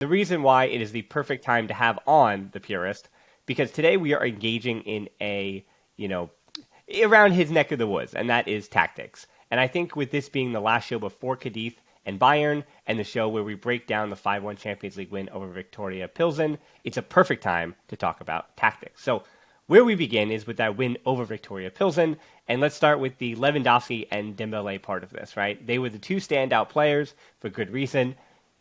The reason why it is the perfect time to have on the Purist, because today we are engaging in you know, around his neck of the woods, and that is tactics. And I think with this being the last show before Cadiz and Bayern, and the show where we break down the 5-1 Champions League win over Victoria Pilsen, it's a perfect time to talk about tactics. So where we begin is with that win over Victoria Pilsen, and let's start with the Lewandowski and Dembele part of this, right? They were the two standout players for good reason.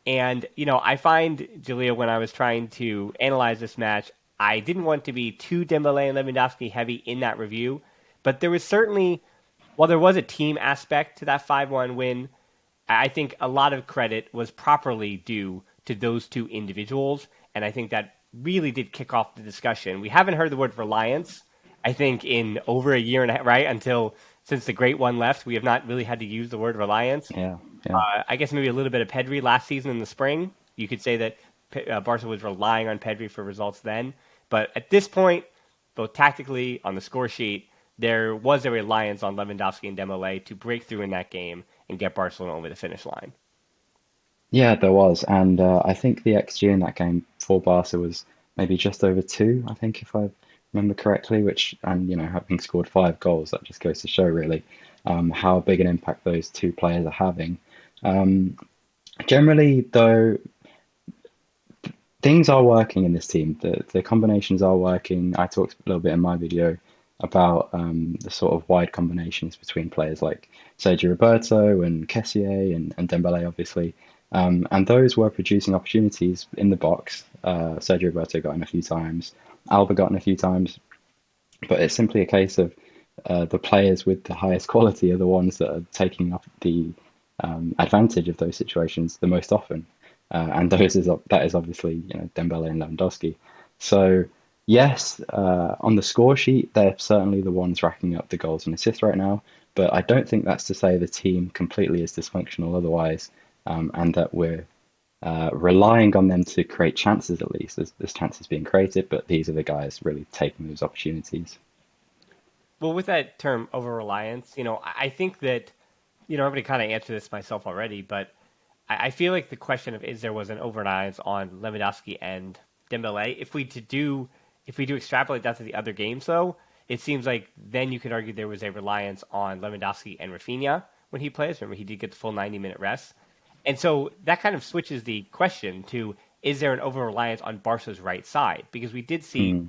And, I find, Julia, when I was trying to analyze this match, I didn't want to be too Dembele and Lewandowski heavy in that review, but there was certainly, while there was a team aspect to that 5-1 win, I think a lot of credit was properly due to those two individuals, and I think that really did kick off the discussion. We haven't heard the word reliance, I think, in over a year and a half, right? Since the great one left, we have not really had to use the word reliance. Yeah. I guess maybe a little bit of Pedri last season in the spring. You could say that Barca was relying on Pedri for results then. But at this point, both tactically on the score sheet, there was a reliance on Lewandowski and Dembele to break through in that game and get Barcelona over the finish line. Yeah, there was. And I think the XG in that game for Barca was maybe just over 2, I think, if I remember correctly, having scored 5 goals, that just goes to show really how big an impact those two players are having. Generally, though, things are working in this team. The combinations are working. I talked a little bit in my video about the sort of wide combinations between players like Sergio Roberto and Kessié and Dembele, obviously. And those were producing opportunities in the box. Sergio Roberto got in a few times. Alba got in a few times. But it's simply a case of the players with the highest quality are the ones that are taking up the advantage of those situations the most often. And that is obviously Dembele and Lewandowski. So yes, on the score sheet, they're certainly the ones racking up the goals and assists right now. But I don't think that's to say the team completely is dysfunctional otherwise, and that we're relying on them to create chances at least. There's chances being created, but these are the guys really taking those opportunities. Well, with that term over-reliance, I think that, I've already kind of answered this myself already, but I feel like the question of is there was an over-reliance on Lewandowski and Dembele. If we do extrapolate that to the other games, though, it seems like then you could argue there was a reliance on Lewandowski and Rafinha when he plays. Remember, he did get the full 90-minute rest. And so that kind of switches the question to, is there an over-reliance on Barca's right side? Because we did see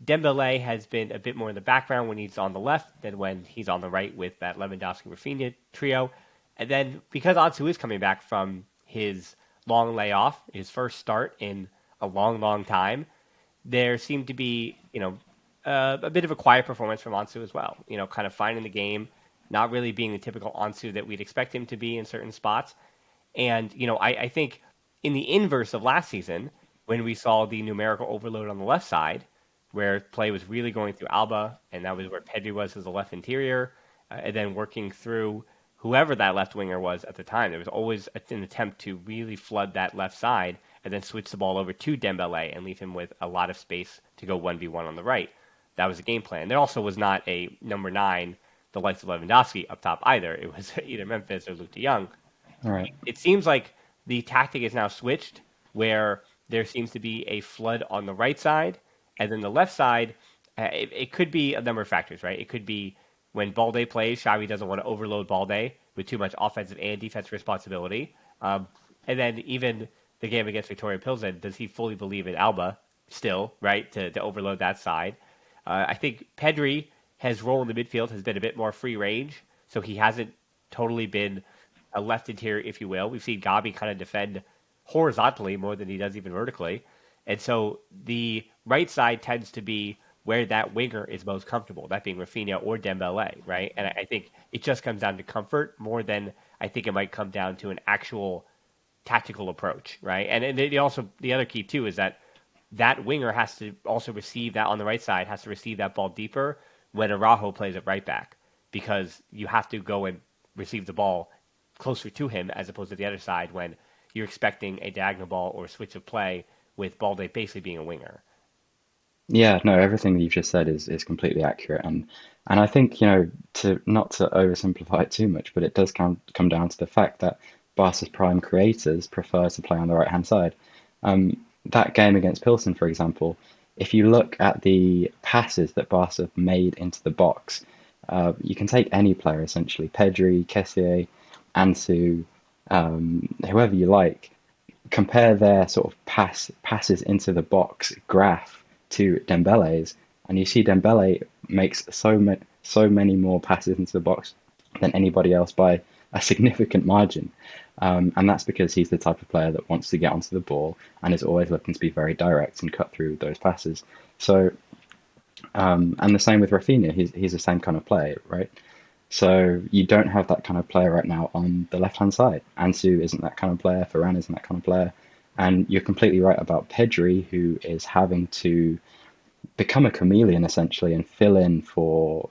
Dembele has been a bit more in the background when he's on the left than when he's on the right with that Lewandowski-Rafinha trio. And then because Ansu is coming back from his long layoff, his first start in a long, long time, there seemed to be, a bit of a quiet performance from Ansu as well. Kind of finding the game, not really being the typical Ansu that we'd expect him to be in certain spots. And, I think in the inverse of last season, when we saw the numerical overload on the left side, where play was really going through Alba, and that was where Pedri was as the left interior, and then working through whoever that left winger was at the time. There was always an attempt to really flood that left side and then switch the ball over to Dembele and leave him with a lot of space to go 1v1 on the right. That was the game plan. There also was not a number 9, the likes of Lewandowski, up top either. It was either Memphis or Luke de Jong. All right. It seems like the tactic is now switched, where there seems to be a flood on the right side, and then the left side, it could be a number of factors, right? It could be when Balde plays, Xavi doesn't want to overload Balde with too much offensive and defensive responsibility. And then even the game against Victoria Pilsen, does he fully believe in Alba still, right, to overload that side? I think Pedri, his role in the midfield has been a bit more free range, so he hasn't totally been a left interior, if you will. We've seen Gabi kind of defend horizontally more than he does even vertically. And so the right side tends to be where that winger is most comfortable, that being Rafinha or Dembele, right? And I think it just comes down to comfort more than I think it might come down to an actual tactical approach, right? And the other key too is that winger has to also receive that on the right side, has to receive that ball deeper when Araujo plays at right back, because you have to go and receive the ball closer to him as opposed to the other side when you're expecting a diagonal ball or a switch of play with Balde basically being a winger. Yeah, no, everything you've just said is completely accurate, and I think to not to oversimplify it too much, but it does come down to the fact that Barca's prime creators prefer to play on the right hand side. That game against Pilsen, for example, if you look at the passes that Barca made into the box, you can take any player essentially, Pedri, Kessié, Ansu, whoever you like, compare their sort of passes into the box graph to Dembele's, and you see Dembele makes so many more passes into the box than anybody else by a significant margin. And that's because he's the type of player that wants to get onto the ball and is always looking to be very direct and cut through those passes. So, and the same with Rafinha, he's the same kind of player, right? So you don't have that kind of player right now on the left hand side. Ansu isn't that kind of player. Varane isn't that kind of player. And you're completely right about Pedri, who is having to become a chameleon essentially and fill in for,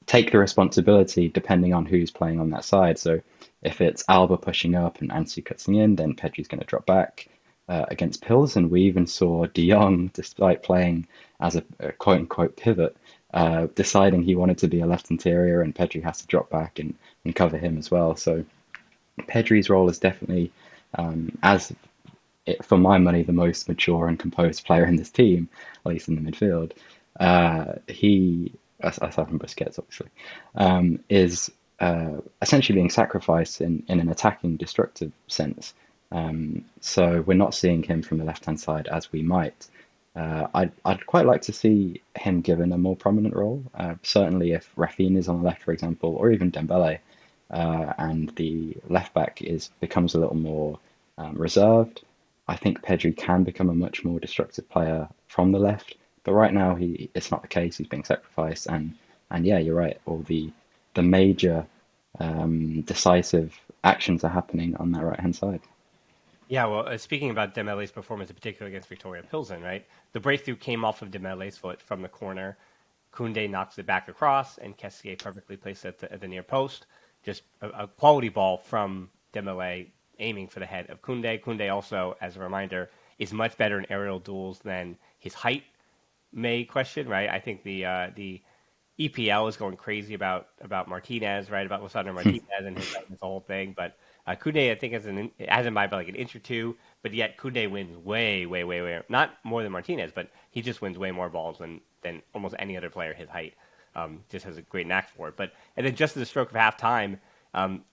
take the responsibility depending on who's playing on that side. So if it's Alba pushing up and Ansu cutting in, then Pedri's going to drop back. Against Pilsen, we even saw De Jong, despite playing as a quote unquote pivot, deciding he wanted to be a left interior, and Pedri has to drop back and cover him as well. So Pedri's role is definitely, for my money, the most mature and composed player in this team, at least in the midfield. He, aside from Busquets, obviously, is essentially being sacrificed in an attacking, destructive sense. So we're not seeing him from the left-hand side as we might. I'd quite like to see him given a more prominent role. Certainly, if Rafinha is on the left, for example, or even Dembele, and the left back becomes a little more reserved, I think Pedri can become a much more destructive player from the left. But right now, it's not the case. He's being sacrificed, and yeah, you're right. All the major decisive actions are happening on that right hand side. Yeah, well, speaking about Dembele's performance in particular against Victoria Pilsen, right? The breakthrough came off of Dembele's foot from the corner. Koundé knocks it back across, and Kessié perfectly placed it at the near post. Just a quality ball from Dembele aiming for the head of Koundé. Koundé also, as a reminder, is much better in aerial duels than his height may question, right? I think the EPL is going crazy about Martinez, right? About Lisandro Martinez and his whole thing. But Koundé, I think, has him by like an inch or two, but yet Koundé wins way, not more than Martinez, but he just wins way more balls than almost any other player his height. Just has a great knack for it. And then just at the stroke of halftime,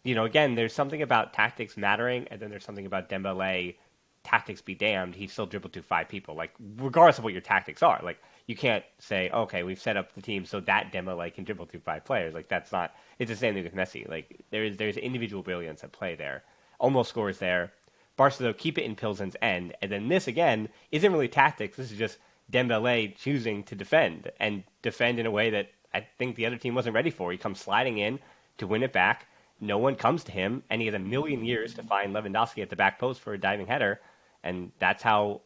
again, there's something about tactics mattering, and then there's something about Dembele. Tactics be damned, he still dribbled through 5 people. Like, regardless of what your tactics are, like, you can't say, okay, we've set up the team so that Dembele can dribble through 5 players. Like, that's not. It's the same thing with Messi. Like, there's individual brilliance at play there. Almost scores there. Barca though keep it in Pilsen's end, and then this again isn't really tactics. This is just Dembele choosing to defend in a way that I think the other team wasn't ready for. He comes sliding in to win it back. No one comes to him, and he has a million years to find Lewandowski at the back post for a diving header. And that's how,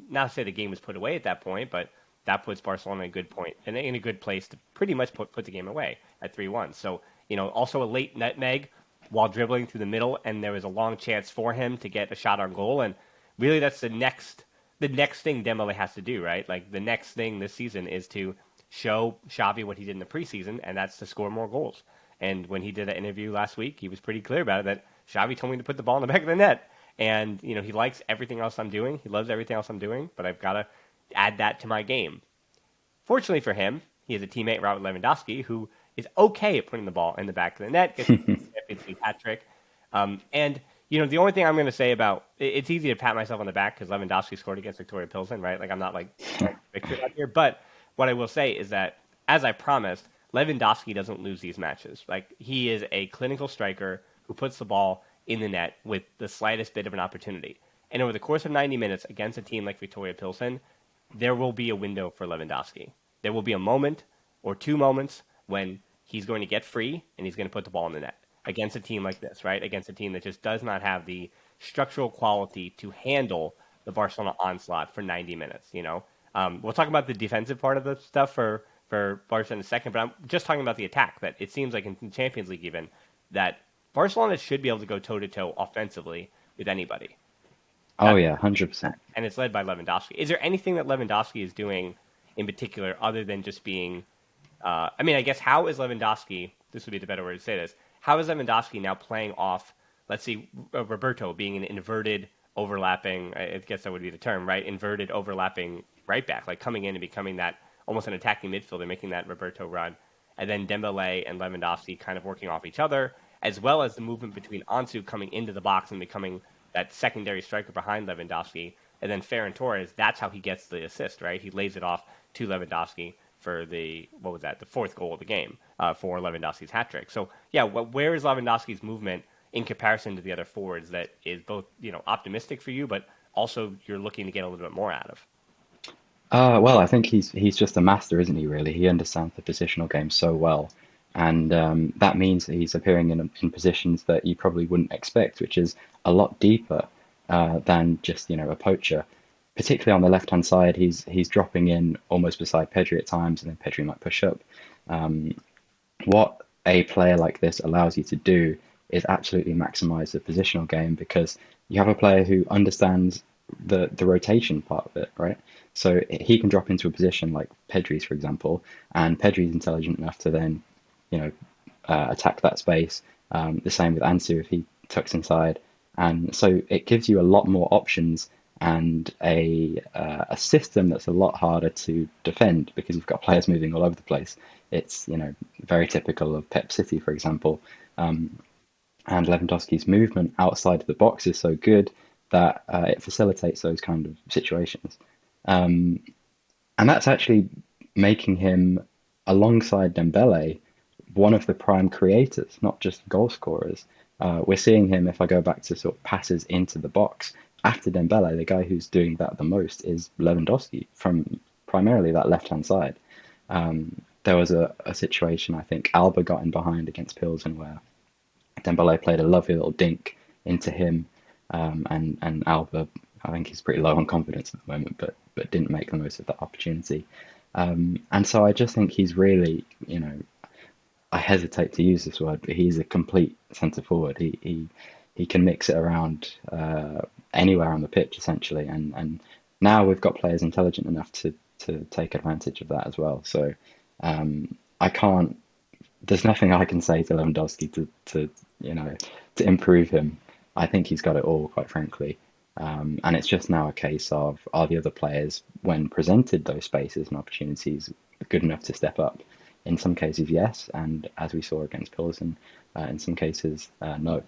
not to say the game was put away at that point, but that puts Barcelona in a good point and in a good place to pretty much put the game away at 3-1. So, also a late nutmeg while dribbling through the middle, and there was a long chance for him to get a shot on goal. And really, that's the next thing Dembele has to do, right? Like, the next thing this season is to show Xavi what he did in the preseason, and that's to score more goals. And when he did an interview last week, he was pretty clear about it, that Xavi told me to put the ball in the back of the net. And, he likes everything else I'm doing. He loves everything else I'm doing, but I've got to add that to my game. Fortunately for him, he has a teammate, Robert Lewandowski, who is okay at putting the ball in the back of the net, gets a Champions League hat trick. The only thing I'm going to say about it's easy to pat myself on the back because Lewandowski scored against Victoria Pilsen, right? Like, I'm not like victory out here. But what I will say is that, as I promised, Lewandowski doesn't lose these matches. Like, he is a clinical striker who puts the ball in the net with the slightest bit of an opportunity. And over the course of 90 minutes against a team like Victoria Pilsen, there will be a window for Lewandowski. There will be a moment or 2 moments when he's going to get free and he's going to put the ball in the net against a team like this, right? Against a team that just does not have the structural quality to handle the Barcelona onslaught for 90 minutes, We'll talk about the defensive part of the stuff for Barca in a second, but I'm just talking about the attack, that it seems like in the Champions League even, that Barcelona should be able to go toe-to-toe offensively with anybody. Oh, yeah, 100%. And it's led by Lewandowski. Is there anything that Lewandowski is doing in particular other than just being... I guess, how is Lewandowski... This would be the better way to say this. How is Lewandowski now playing off, let's see, Roberto being an inverted overlapping. I guess that would be the term, right? Inverted overlapping right back, like coming in and becoming that almost an attacking midfielder, making that Roberto run, and then Dembele and Lewandowski kind of working off each other, as well as the movement between Ansu coming into the box and becoming that secondary striker behind Lewandowski, and then Ferran Torres. That's how he gets the assist, right? He lays it off to Lewandowski for the the fourth goal of the game for Lewandowski's hat trick. So yeah, where is Lewandowski's movement in comparison to the other forwards that is both optimistic for you, but also you're looking to get a little bit more out of? Well, I think he's just a master, isn't he? Really, he understands the positional game so well, and that means that he's appearing in positions that you probably wouldn't expect, which is a lot deeper than just a poacher. Particularly on the left-hand side, he's dropping in almost beside Pedri at times, and then Pedri might push up. Um, what a player like this allows you to do is absolutely maximize the positional game because you have a player who understands the rotation part of it, right? So he can drop into a position like Pedri's, for example, and Pedri's intelligent enough to then, attack that space. The same with Ansu if he tucks inside, and so it gives you a lot more options and a system that's a lot harder to defend because you've got players moving all over the place. It's very typical of Pep City, for example. And Lewandowski's movement outside of the box is so good that it facilitates those kind of situations. Um, and that's actually making him, alongside Dembele, one of the prime creators, not just goal scorers. We're seeing him, if I go back to sort of passes into the box, after Dembele, the guy who's doing that the most is Lewandowski from primarily that left-hand side. There was a situation, I think Alba got in behind against Pilsen where Dembele played a lovely little dink into him, and Alba, I think he's pretty low on confidence at the moment, but didn't make the most of that opportunity. And so I just think he's really, I hesitate to use this word, but he's a complete centre forward. He can mix it around anywhere on the pitch essentially, and now we've got players intelligent enough to take advantage of that as well. So I can't. There's nothing I can say to Lewandowski to improve him. I think he's got it all, quite frankly. And it's just now a case of are the other players, when presented those spaces and opportunities, good enough to step up? In some cases, yes, and as we saw against Pilsen, in some cases, no.